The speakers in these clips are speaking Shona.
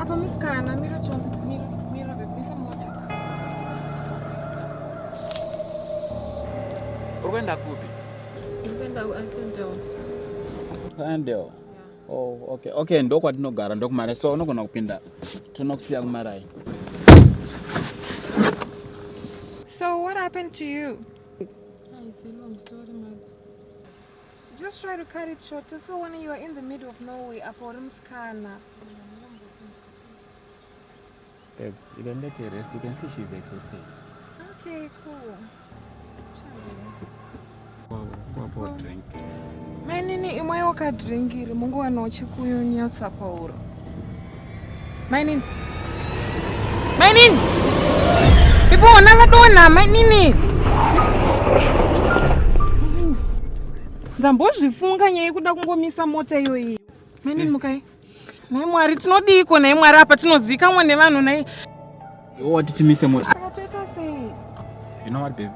apa musikana mira bebisa mota. Urikuenda kupi? Ndikuenda Kuendeo. Oh, okay. Okay, ndo kwatinogara ndokumara. So unogona kupinda. Tonokusiya kumarai. So what happened to you? It's a long story, man. Just try to cut it short. So when you are in the middle of nowhere, aporimskana. Babe, you can let her rest. You can see she's exhausted. Okay, cool. Wow, drink. Mainini imwe wakadrinkiri munguva nochikuyunyatsa pauro. Mainini ipo ona vadona mainini nzambozvifunga nyaya yekuda kungomisa mota iyoyi. Mainini mukai nai Mwari tinodiko nai Mwari apa tinozikamwa nevanhu nai. What timise mota? Toita sei? You know what, babe?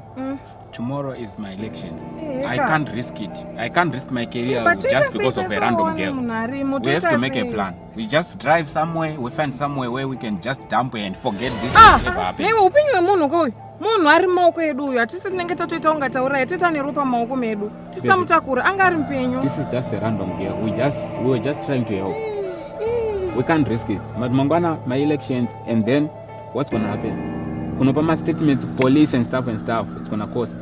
Tomorrow is my election. I can't risk it. I can't risk my career just because of a random girl. We have to make a plan. We just drive somewhere. We find somewhere where we can just dump and forget this ever happened. Newe upenyu hwemunhu koi. Munhu ari mumaoko edu uyu. Hatisi tinenge tatoita unga tauraya. Tita neropa mumaoko medu. Tisamutakura. Anga ari mupenyu. This is just a random girl. We were just trying to help. We can't risk it. But Mangwana, my elections, and then what's gonna happen? Kunopama statements, police and stuff. It's gonna cost.